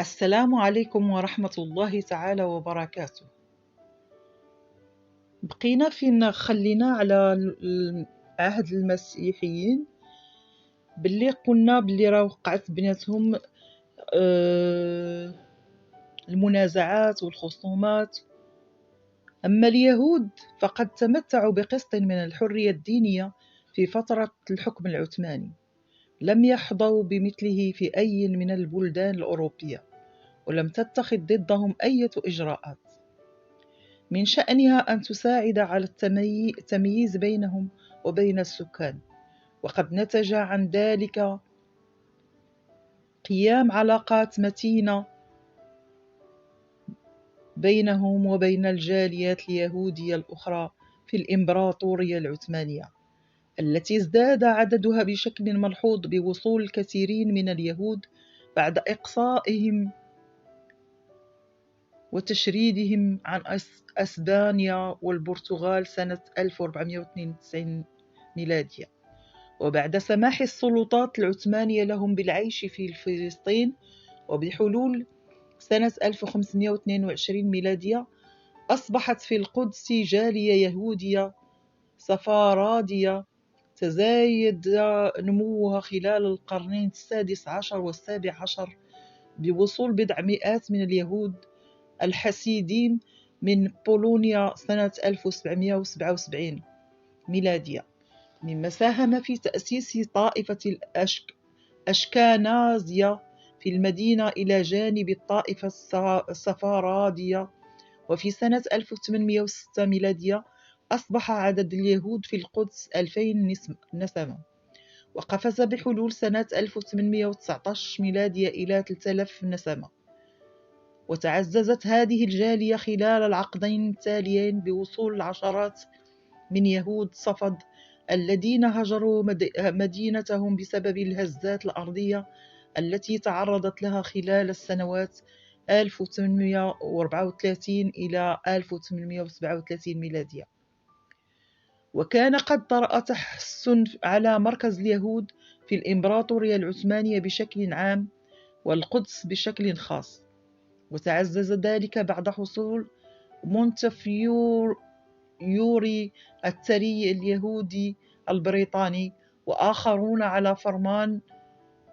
السلام عليكم ورحمة الله تعالى وبركاته. بقينا فين خلينا على عهد المسيحيين، باللي قلنا باللي راه وقعت بيناتهم المنازعات والخصومات. أما اليهود فقد تمتعوا بقسط من الحرية الدينية في فترة الحكم العثماني، لم يحظوا بمثله في أي من البلدان الأوروبية، ولم تتخذ ضدهم أي إجراءات من شأنها أن تساعد على التمييز بينهم وبين السكان. وقد نتج عن ذلك قيام علاقات متينة بينهم وبين الجاليات اليهودية الأخرى في الإمبراطورية العثمانية، التي ازداد عددها بشكل ملحوظ بوصول الكثيرين من اليهود بعد إقصائهم وتشريدهم عن أسبانيا والبرتغال سنة 1492 ميلادية، وبعد سماح السلطات العثمانية لهم بالعيش في فلسطين. وبحلول سنة 1522 ميلادية أصبحت في القدس جالية يهودية سفارادية تزايد نموها خلال القرنين السادس عشر والسابع عشر بوصول بضع مئات من اليهود الحسيدين من بولونيا سنة 1777 ميلادية، مما ساهم في تأسيس طائفة الأشكنازية في المدينة إلى جانب الطائفة السفارادية. وفي سنة 1806 ميلادية أصبح عدد اليهود في القدس 2000 نسمة، وقفز بحلول سنة 1819 ميلادية إلى 3000 نسمة. وتعززت هذه الجالية خلال العقدين التاليين بوصول العشرات من يهود صفد الذين هجروا مدينتهم بسبب الهزات الأرضية التي تعرضت لها خلال السنوات 1834 إلى 1837 ميلادية. وكان قد طرأ تحسن على مركز اليهود في الإمبراطورية العثمانية بشكل عام والقدس بشكل خاص، وتعزز ذلك بعد حصول مونتفيوري الثري اليهودي البريطاني وآخرون على فرمان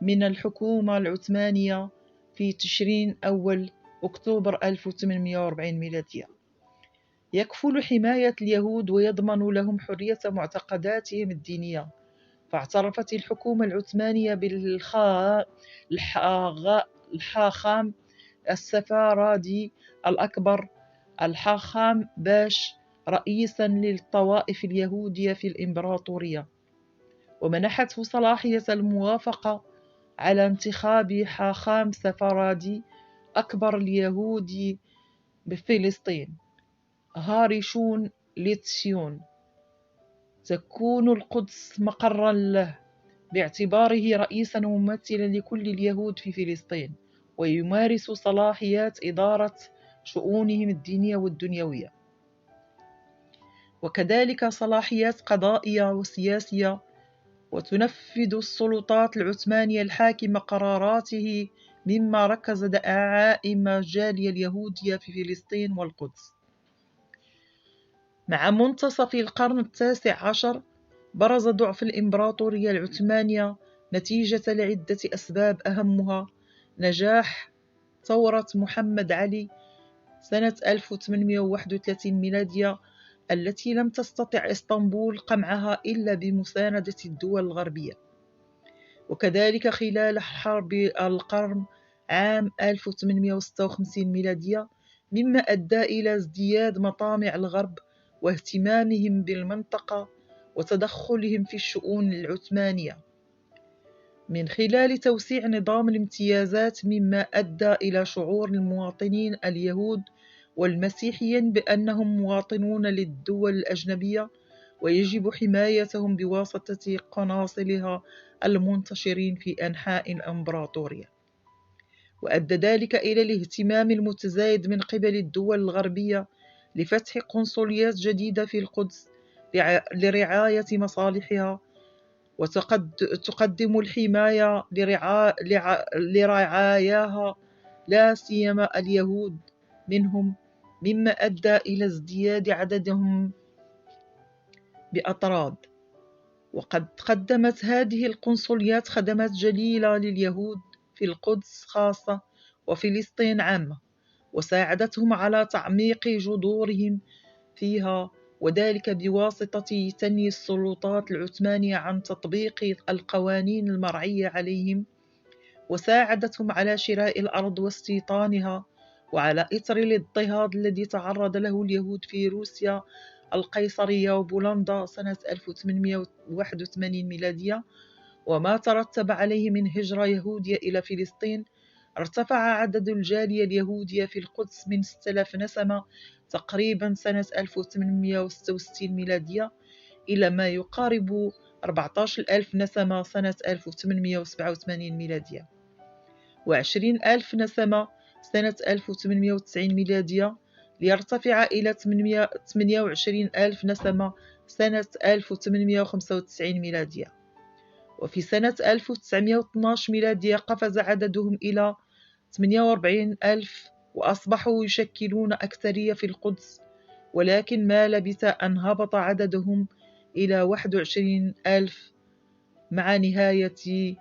من الحكومة العثمانية في تشرين أول أكتوبر 1840 ميلادية، يكفل حماية اليهود ويضمن لهم حرية معتقداتهم الدينية. فاعترفت الحكومة العثمانية بالحاخام السفارادي الأكبر الحاخام باش رئيسا للطوائف اليهودية في الإمبراطورية، ومنحته صلاحية الموافقة على انتخاب حاخام سفارادي أكبر اليهود بفلسطين هاريشون ليتسيون تكون القدس مقرا له، باعتباره رئيسا وممثلا لكل اليهود في فلسطين، ويمارس صلاحيات إدارة شؤونهم الدينية والدنيوية، وكذلك صلاحيات قضائية وسياسية. وتنفذ السلطات العثمانية الحاكمة قراراته، مما ركز دعائم الجالية اليهودية في فلسطين والقدس. مع منتصف القرن التاسع عشر برز ضعف الإمبراطورية العثمانية نتيجة لعدة أسباب، أهمها نجاح ثورة محمد علي سنة 1831 ميلادية، التي لم تستطع إسطنبول قمعها إلا بمساندة الدول الغربية، وكذلك خلال حرب القرم عام 1856 ميلادية، مما أدى إلى ازدياد مطامع الغرب واهتمامهم بالمنطقة وتدخلهم في الشؤون العثمانية من خلال توسيع نظام الامتيازات، مما أدى إلى شعور المواطنين اليهود والمسيحيين بأنهم مواطنون للدول الأجنبية ويجب حمايتهم بواسطة قناصلها المنتشرين في أنحاء الإمبراطورية. وأدى ذلك إلى الاهتمام المتزايد من قبل الدول الغربية لفتح قنصليات جديدة في القدس لرعاية مصالحها، وتقدم الحماية لرعاياها لا سيما اليهود منهم، مما أدى إلى ازدياد عددهم بأطراد. وقد قدمت هذه القنصليات خدمات جليلة لليهود في القدس خاصة وفلسطين عامة، وساعدتهم على تعميق جذورهم فيها، وذلك بواسطة تنهي السلطات العثمانية عن تطبيق القوانين المرعية عليهم، وساعدتهم على شراء الأرض واستيطانها. وعلى إثر الاضطهاد الذي تعرض له اليهود في روسيا القيصرية وبولندا سنة 1881 ميلادية، وما ترتب عليه من هجرة يهودية إلى فلسطين، ارتفع عدد الجالية اليهودية في القدس من 6000 نسمة تقريبا سنة 1866 ميلادية إلى ما يقارب 14,000 نسمة سنة 1887 ميلادية، و20,000 نسمة سنة 1890 ميلادية، ليرتفع إلى 28,000 نسمة سنة 1895 ميلادية. وفي سنة 1912 ميلادية قفز عددهم إلى 48,000 وأصبحوا يشكلون أكثرية في القدس، ولكن ما لبث أن هبط عددهم إلى 21,000 مع نهاية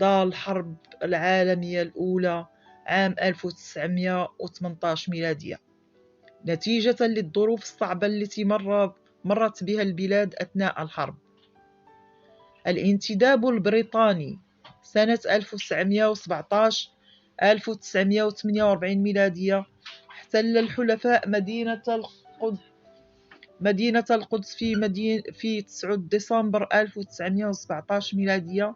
الحرب العالمية الأولى عام 1918 ميلادية، نتيجة للظروف الصعبة التي مرت بها البلاد أثناء الحرب. الانتداب البريطاني سنة 1917 1948 ميلادية احتل الحلفاء مدينة القدس في 9 ديسمبر 1917 ميلادية،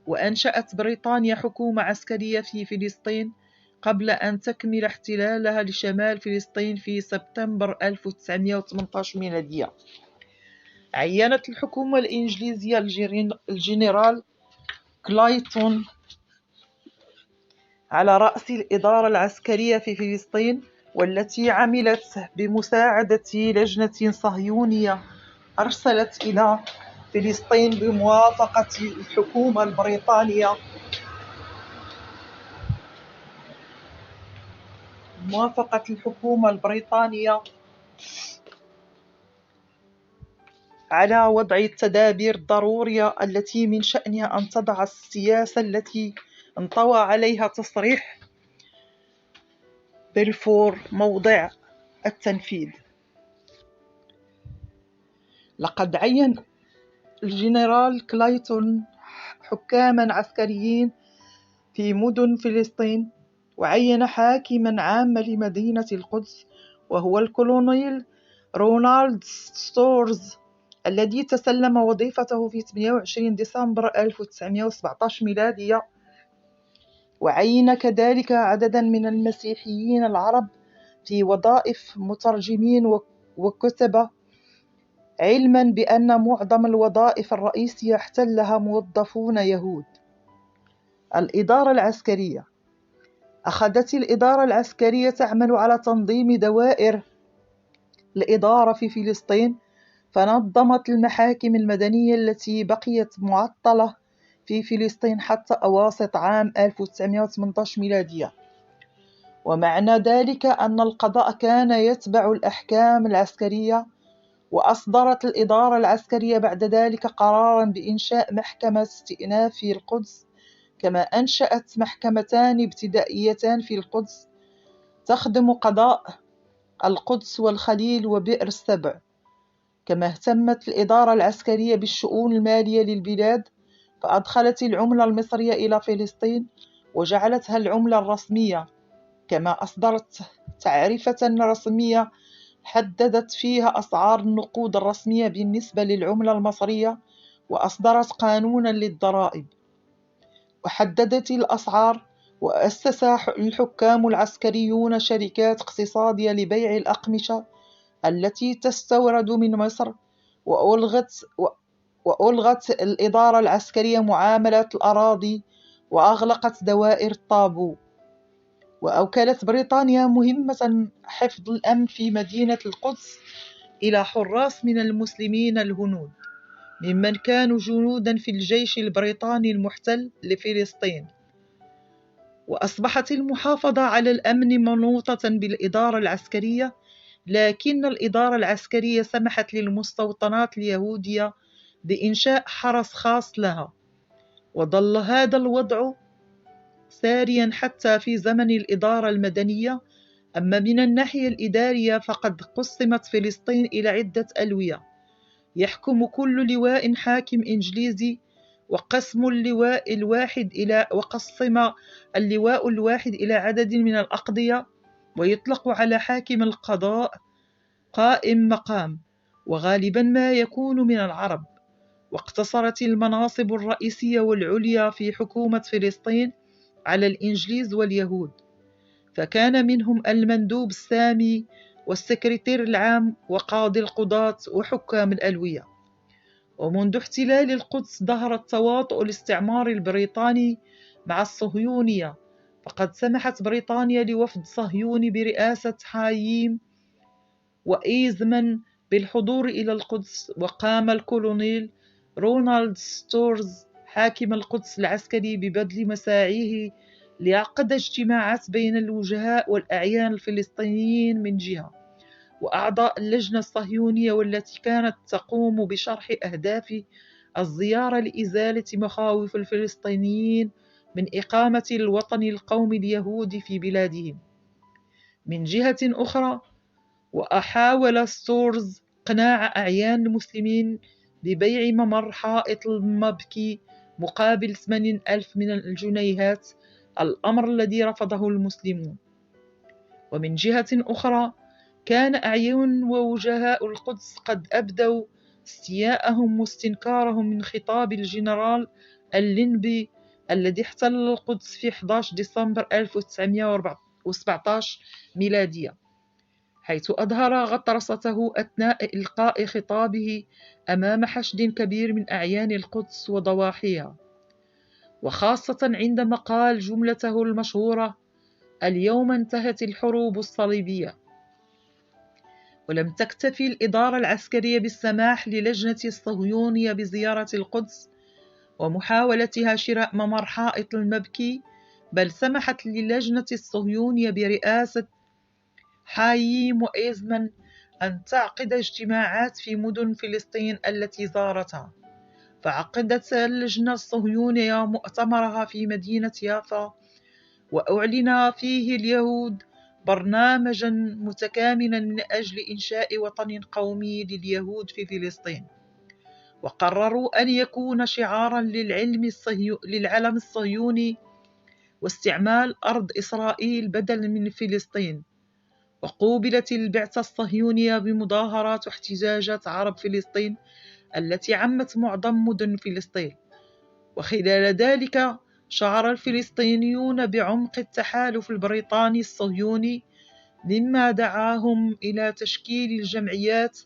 وأنشأت بريطانيا حكومة عسكرية في فلسطين قبل أن تكمل احتلالها لشمال فلسطين في سبتمبر 1918 ميلادية. عينت الحكومة الإنجليزية الجنرال كلايتون على رأس الإدارة العسكرية في فلسطين، والتي عملت بمساعدة لجنة صهيونية أرسلت إلى فلسطين بموافقة الحكومة البريطانية على وضع التدابير الضرورية التي من شأنها أن تضع السياسة التي انطوى عليها تصريح بلفور موضع التنفيذ. لقد عين الجنرال كلايتون حكاما عسكريين في مدن فلسطين، وعين حاكما عاما لمدينة القدس وهو الكولونيل رونالد ستورز، الذي تسلم وظيفته في 28 ديسمبر 1917 ميلادية. وعين كذلك عددا من المسيحيين العرب في وظائف مترجمين وكتبة، علما بأن معظم الوظائف الرئيسية احتلها موظفون يهود. الإدارة العسكرية. أخذت الإدارة العسكرية تعمل على تنظيم دوائر الإدارة في فلسطين، فنظمت المحاكم المدنية التي بقيت معطلة في فلسطين حتى أواسط عام 1918 ميلادية. ومعنى ذلك أن القضاء كان يتبع الأحكام العسكرية. وأصدرت الإدارة العسكرية بعد ذلك قراراً بإنشاء محكمة استئناف في القدس، كما أنشأت محكمتان ابتدائيتان في القدس تخدم قضاء القدس والخليل وبئر السبع. كما اهتمت الإدارة العسكرية بالشؤون المالية للبلاد، فأدخلت العملة المصرية إلى فلسطين وجعلتها العملة الرسمية، كما أصدرت تعرفة رسمية حددت فيها أسعار النقود الرسمية بالنسبة للعملة المصرية، وأصدرت قانونا للضرائب وحددت الأسعار. وأسس الحكام العسكريون شركات اقتصادية لبيع الأقمشة التي تستورد من مصر، وألغت الإدارة العسكرية معاملات الأراضي، وأغلقت دوائر الطابو. وأوكلت بريطانيا مهمة حفظ الأمن في مدينة القدس إلى حراس من المسلمين الهنود، ممن كانوا جنودا في الجيش البريطاني المحتل لفلسطين. وأصبحت المحافظة على الأمن منوطة بالإدارة العسكرية، لكن الإدارة العسكرية سمحت للمستوطنات اليهودية بإنشاء حرس خاص لها، وظل هذا الوضع ساريا حتى في زمن الإدارة المدنية. أما من الناحية الإدارية فقد قسمت فلسطين إلى عدة ألوية، يحكم كل لواء حاكم إنجليزي، وقسم اللواء الواحد إلى عدد من الأقضية، ويطلق على حاكم القضاء قائم مقام، وغالبا ما يكون من العرب. واقتصرت المناصب الرئيسية والعليا في حكومة فلسطين على الإنجليز واليهود، فكان منهم المندوب السامي والسكرتير العام وقاضي القضاة وحكام الألوية. ومنذ احتلال القدس ظهر التواطؤ الاستعمار البريطاني مع الصهيونية، فقد سمحت بريطانيا لوفد صهيوني برئاسة حاييم وإيزمان بالحضور إلى القدس، وقام الكولونيل رونالد ستورز حاكم القدس العسكري ببذل مساعيه ليعقد اجتماعات بين الوجهاء والأعيان الفلسطينيين من جهة، وأعضاء اللجنة الصهيونية، والتي كانت تقوم بشرح أهداف الزيارة لإزالة مخاوف الفلسطينيين من إقامة الوطن القومي اليهودي في بلادهم. من جهة أخرى، وحاول ستورز إقناع أعيان المسلمين ببيع ممر حائط المبكي مقابل 80,000 من الجنيهات، الأمر الذي رفضه المسلمون. ومن جهة أخرى، كان أعيان ووجهاء القدس قد أبدوا استياءهم واستنكارهم من خطاب الجنرال اللينبي الذي احتل القدس في 11 ديسمبر 1917 ميلادية، حيث أظهر غطرسته أثناء إلقاء خطابه أمام حشد كبير من أعيان القدس وضواحيها، وخاصة عندما قال جملته المشهورة: اليوم انتهت الحروب الصليبية. ولم تكتفي الإدارة العسكرية بالسماح للجنة الصهيونية بزيارة القدس ومحاولتها شراء ممر حائط المبكي، بل سمحت للجنة الصهيونية برئاسة حاييم وإيزمان أن تعقد اجتماعات في مدن فلسطين التي زارتها. فعقدت اللجنة الصهيونية مؤتمرها في مدينة يافا، وأعلن فيه اليهود برنامجا متكاملا من أجل إنشاء وطن قومي لليهود في فلسطين، وقرروا أن يكون شعارا للعلم الصهيوني واستعمال أرض إسرائيل بدلا من فلسطين. وقوبلت البعثة الصهيونية بمظاهرات واحتجاجات عرب فلسطين التي عمت معظم مدن فلسطين. وخلال ذلك شعر الفلسطينيون بعمق التحالف البريطاني الصهيوني، مما دعاهم إلى تشكيل الجمعيات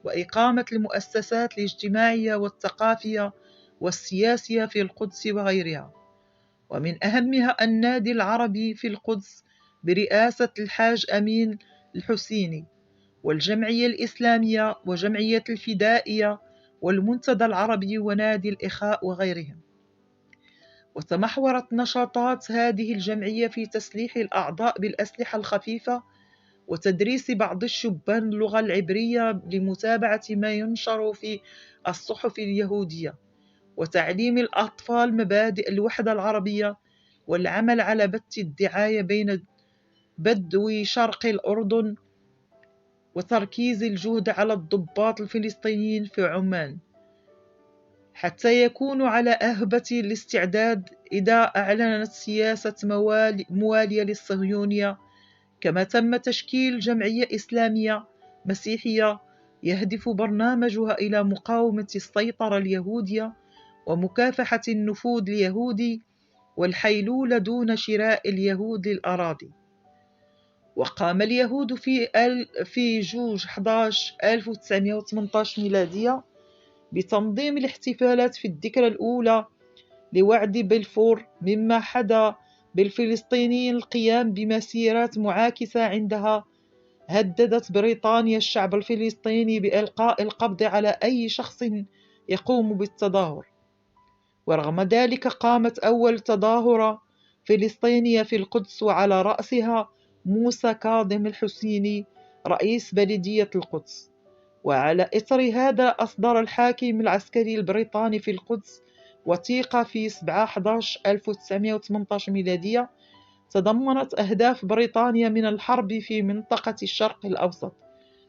وإقامة المؤسسات الاجتماعية والثقافية والسياسية في القدس وغيرها، ومن أهمها النادي العربي في القدس برئاسة الحاج أمين الحسيني، والجمعية الإسلامية، وجمعية الفدائية، والمنتدى العربي، ونادي الإخاء وغيرهم. وتمحورت نشاطات هذه الجمعية في تسليح الأعضاء بالأسلحة الخفيفة، وتدريس بعض الشبان اللغة العبرية لمتابعة ما ينشر في الصحف اليهودية، وتعليم الأطفال مبادئ الوحدة العربية، والعمل على بث الدعاية بين بدو شرق الأردن، وتركيز الجهد على الضباط الفلسطينيين في عمان حتى يكونوا على أهبة الاستعداد إذا أعلنت سياسة موالية للصهيونية. كما تم تشكيل جمعية إسلامية مسيحية يهدف برنامجها إلى مقاومة السيطرة اليهودية ومكافحة النفوذ اليهودي والحيلولة دون شراء اليهود للأراضي. وقام اليهود في جوج 11 1918 ميلادية بتنظيم الاحتفالات في الذكرى الأولى لوعد بلفور، مما حدا بالفلسطينيين القيام بمسيرات معاكسة عندها هددت بريطانيا الشعب الفلسطيني بإلقاء القبض على أي شخص يقوم بالتظاهر. ورغم ذلك قامت أول تظاهرة فلسطينية في القدس، وعلى رأسها موسى كاظم الحسيني رئيس بلدية القدس. وعلى إثر هذا أصدر الحاكم العسكري البريطاني في القدس وثيقة في 7/11/1918 ميلادية تضمنت أهداف بريطانيا من الحرب في منطقة الشرق الأوسط،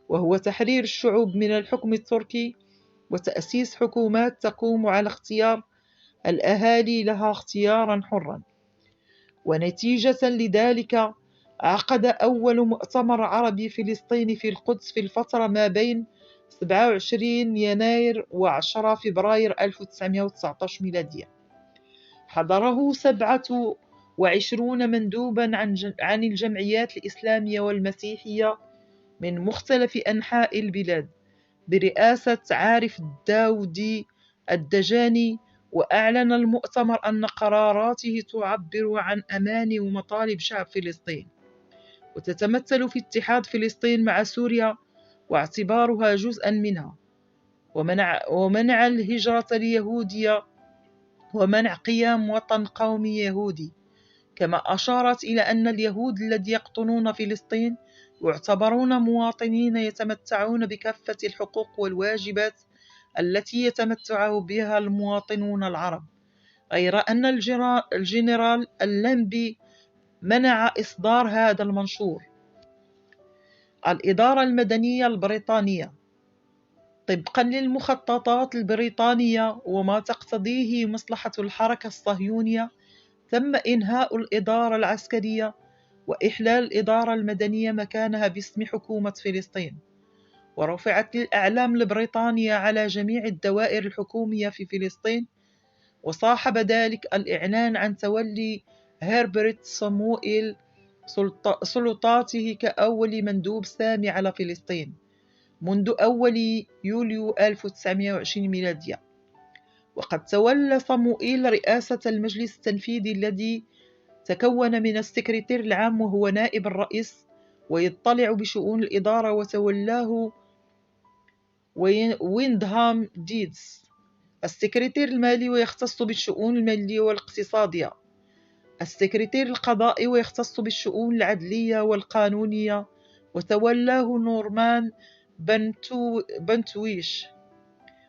وهو تحرير الشعوب من الحكم التركي وتأسيس حكومات تقوم على اختيار الأهالي لها اختيارا حرا. ونتيجة لذلك عقد أول مؤتمر عربي فلسطيني في القدس في الفترة ما بين 27 يناير و10 فبراير 1919 ميلادية. حضره 27 مندوبا عن الجمعيات الإسلامية والمسيحية من مختلف أنحاء البلاد برئاسة عارف الداودي الدجاني. وأعلن المؤتمر أن قراراته تعبر عن أماني ومطالب شعب فلسطين، وتتمثل في اتحاد فلسطين مع سوريا واعتبارها جزءا منها، ومنع الهجرة اليهودية، ومنع قيام وطن قومي يهودي. كما أشارت إلى أن اليهود الذين يقطنون فلسطين يعتبرون مواطنين يتمتعون بكافة الحقوق والواجبات التي يتمتع بها المواطنون العرب، غير أن الجنرال اللمبي منع إصدار هذا المنشور. الإدارة المدنية البريطانية. طبقا للمخططات البريطانية وما تقتضيه مصلحة الحركة الصهيونية، تم إنهاء الإدارة العسكرية وإحلال الإدارة المدنية مكانها باسم حكومة فلسطين، ورفعت الأعلام البريطانية على جميع الدوائر الحكومية في فلسطين. وصاحب ذلك الإعلان عن تولي هربرت صموئيل سلطاته كأول مندوب سامي على فلسطين منذ أول يوليو 1920 ميلادية. وقد تولى صموئيل رئاسة المجلس التنفيذي الذي تكون من السكرتير العام وهو نائب الرئيس ويطلع بشؤون الإدارة، وتولاه ويندهام ديدز السكرتير المالي ويختص بالشؤون المالية والاقتصادية، السكرتير القضائي ويختص بالشؤون العدلية والقانونية، وتولاه نورمان بنتويش.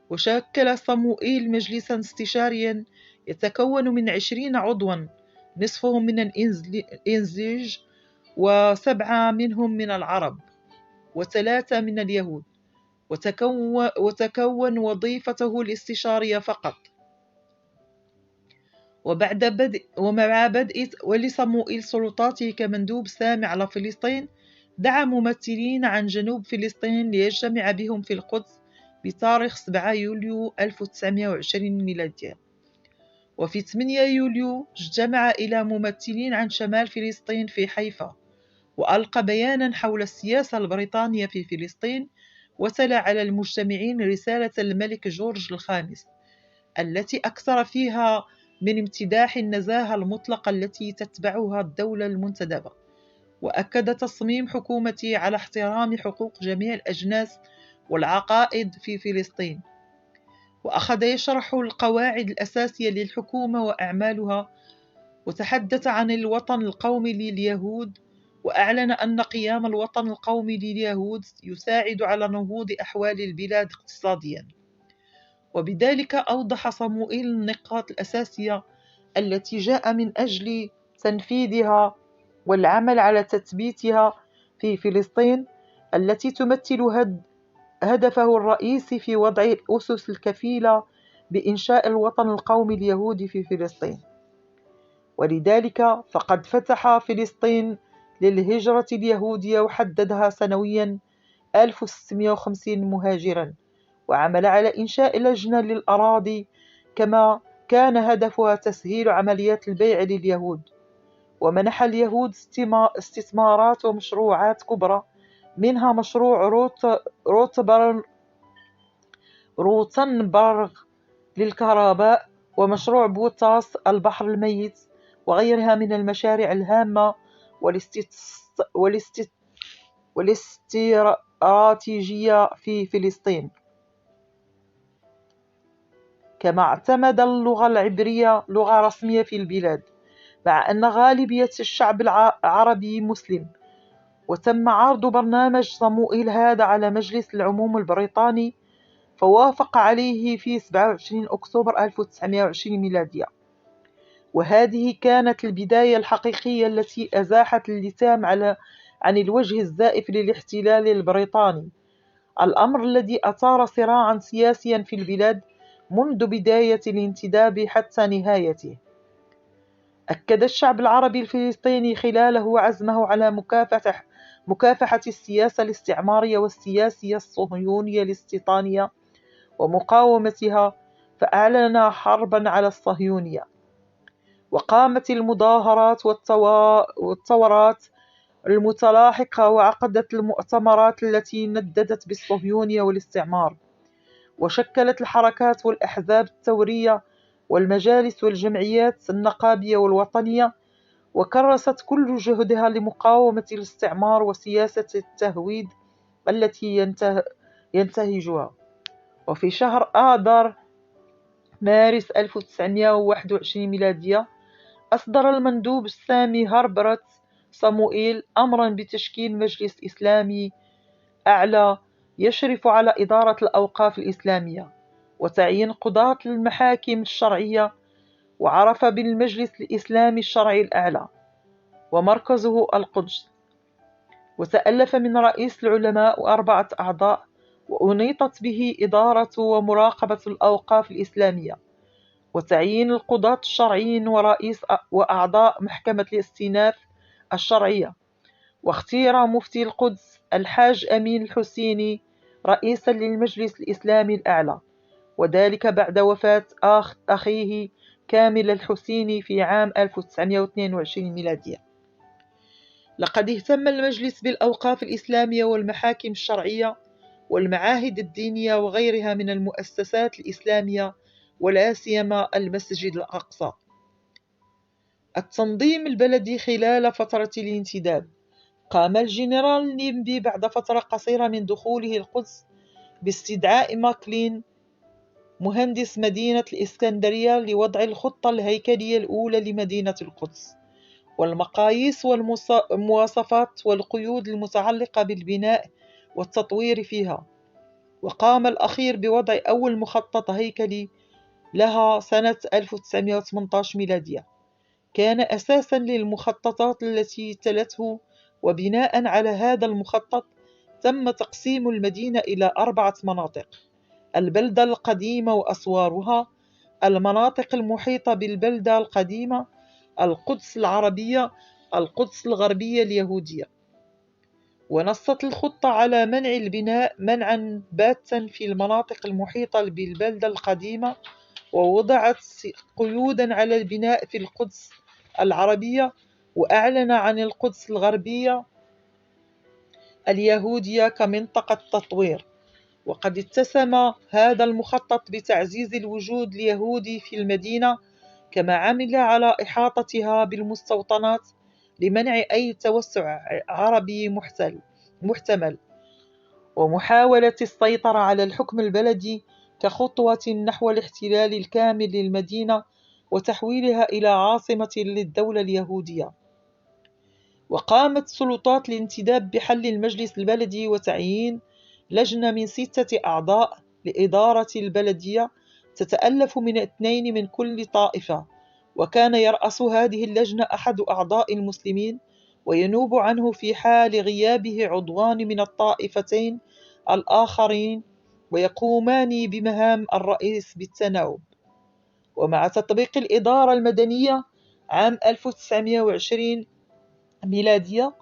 وشكل صموئيل مجلسا استشاريا يتكون من 20 عضوا، نصفهم من الإنزيج، و7 منهم من العرب، و3 من اليهود، وتكون وظيفته الاستشارية فقط. ومع بدء ولصموئيل سلطاته كمندوب سامي على فلسطين، دعا ممثلين عن جنوب فلسطين ليجتمع بهم في القدس بتاريخ 7 يوليو 1920 ميلادية. وفي 8 يوليو اجتمع إلى ممثلين عن شمال فلسطين في حيفا، وألقى بيانا حول السياسة البريطانية في فلسطين، وتلا على المجتمعين رسالة الملك جورج الخامس التي أكثر فيها من امتداح النزاهة المطلقة التي تتبعها الدولة المنتدبة، وأكد تصميم حكومته على احترام حقوق جميع الأجناس والعقائد في فلسطين. وأخذ يشرح القواعد الأساسية للحكومة وأعمالها، وتحدث عن الوطن القومي لليهود، وأعلن أن قيام الوطن القومي لليهود يساعد على نهوض أحوال البلاد اقتصاديا. وبذلك أوضح صموئيل النقاط الأساسية التي جاء من أجل تنفيذها والعمل على تثبيتها في فلسطين، التي تمثل هدفه الرئيسي في وضع الأسس الكفيلة بإنشاء الوطن القومي اليهودي في فلسطين. ولذلك فقد فتح فلسطين للهجرة اليهودية وحددها سنويا 1650 مهاجرا، وعمل على إنشاء لجنة للأراضي، كما كان هدفها تسهيل عمليات البيع لليهود. ومنح اليهود استثمارات ومشروعات كبرى، منها مشروع روتنبرغ للكهرباء، ومشروع بوتاس البحر الميت، وغيرها من المشاريع الهامة والاستراتيجية في فلسطين. كما اعتمد اللغة العبرية لغة رسمية في البلاد، مع أن غالبية الشعب العربي مسلم. وتم عرض برنامج صموئيل هذا على مجلس العموم البريطاني، فوافق عليه في 27 أكتوبر 1920 ميلادية. وهذه كانت البداية الحقيقية التي أزاحت اللثام عن الوجه الزائف للاحتلال البريطاني، الأمر الذي أثار صراعا سياسيا في البلاد منذ بداية الانتداب حتى نهايته. أكد الشعب العربي الفلسطيني خلاله عزمه على مكافحة السياسة الاستعمارية والسياسية الصهيونية الاستيطانية ومقاومتها، فأعلن حربا على الصهيونية. وقامت المظاهرات والثورات المتلاحقة، وعقدت المؤتمرات التي نددت بالصهيونية والاستعمار، وشكلت الحركات والأحزاب الثورية والمجالس والجمعيات النقابية والوطنية، وكرست كل جهدها لمقاومة الاستعمار وسياسة التهويد التي ينتهجها. وفي شهر آذار مارس 1921 ميلادية أصدر المندوب السامي هربرت صموئيل أمرا بتشكيل مجلس إسلامي أعلى يشرف على إدارة الأوقاف الإسلامية وتعيين قضاة المحاكم الشرعية، وعرف بالمجلس الإسلامي الشرعي الأعلى، ومركزه القدس. وتألف من رئيس العلماء و4 أعضاء، وأنيطت به إدارة ومراقبة الأوقاف الإسلامية، وتعيين القضاة الشرعيين ورئيس وأعضاء محكمة الاستئناف الشرعية. واختير مفتي القدس الحاج أمين الحسيني رئيسا للمجلس الإسلامي الأعلى، وذلك بعد وفاة أخيه كامل الحسيني في عام 1922 ميلادية. لقد اهتم المجلس بالأوقاف الإسلامية والمحاكم الشرعية والمعاهد الدينية وغيرها من المؤسسات الإسلامية، ولا سيما المسجد الأقصى. التنظيم البلدي خلال فترة الانتداب. قام الجنرال نيمبي بعد فترة قصيرة من دخوله القدس باستدعاء ماكلين مهندس مدينة الإسكندرية لوضع الخطة الهيكلية الأولى لمدينة القدس والمقاييس والمواصفات والقيود المتعلقة بالبناء والتطوير فيها. وقام الأخير بوضع أول مخطط هيكلي لها سنة 1918 ميلادية، كان أساساً للمخططات التي تلته. وبناء على هذا المخطط تم تقسيم المدينة إلى 4 مناطق: البلدة القديمة وأسوارها، المناطق المحيطة بالبلدة القديمة، القدس العربية، القدس الغربية اليهودية. ونصت الخطة على منع البناء منعاً باتا في المناطق المحيطة بالبلدة القديمة، ووضعت قيوداً على البناء في القدس العربية، وأعلن عن القدس الغربية اليهودية كمنطقة تطوير. وقد اتسم هذا المخطط بتعزيز الوجود اليهودي في المدينة، كما عمل على إحاطتها بالمستوطنات لمنع أي توسع عربي محتمل، ومحاولة السيطرة على الحكم البلدي كخطوة نحو الاحتلال الكامل للمدينة وتحويلها إلى عاصمة للدولة اليهودية. وقامت سلطات الانتداب بحل المجلس البلدي وتعيين لجنة من 6 أعضاء لإدارة البلدية تتألف من 2 من كل طائفة، وكان يرأس هذه اللجنة أحد أعضاء المسلمين، وينوب عنه في حال غيابه عضوان من الطائفتين الآخرين، ويقومان بمهام الرئيس بالتناوب. ومع تطبيق الإدارة المدنية عام 1920 ميلادية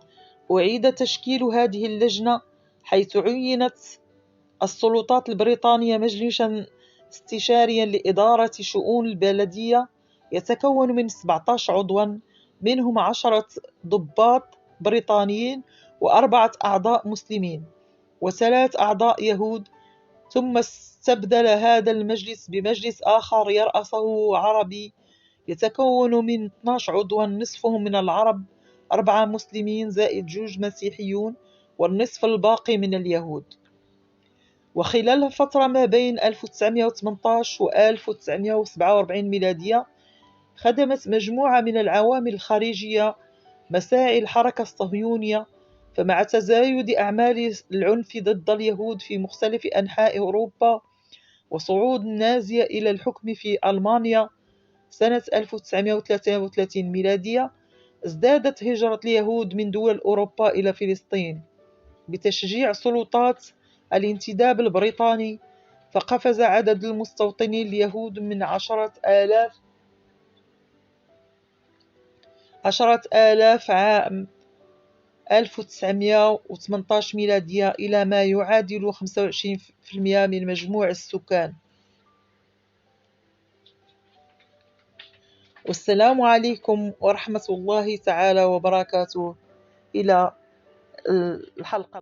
أعيد تشكيل هذه اللجنة، حيث عينت السلطات البريطانية مجلسا استشاريا لإدارة شؤون البلدية يتكون من 17 عضوا، منهم 10 ضباط بريطانيين و4 أعضاء مسلمين و3 أعضاء يهود. ثم استبدل هذا المجلس بمجلس آخر يرأسه عربي يتكون من 12 عضوا، نصفهم من العرب، 4 مسلمين زائد 2 مسيحيون، والنصف الباقي من اليهود. وخلال الفترة ما بين 1918 و 1947 ميلادية خدمت مجموعة من العوامل الخارجية مساعي الحركة الصهيونية، فمع تزايد أعمال العنف ضد اليهود في مختلف أنحاء أوروبا وصعود النازية إلى الحكم في ألمانيا سنة 1933 ميلادية، ازدادت هجرة اليهود من دول أوروبا إلى فلسطين بتشجيع سلطات الانتداب البريطاني، فقفز عدد المستوطنين اليهود من 10,000 عام 1918 ميلادية إلى ما يعادل 25% من مجموع السكان. والسلام عليكم ورحمة الله تعالى وبركاته. إلى الحلقة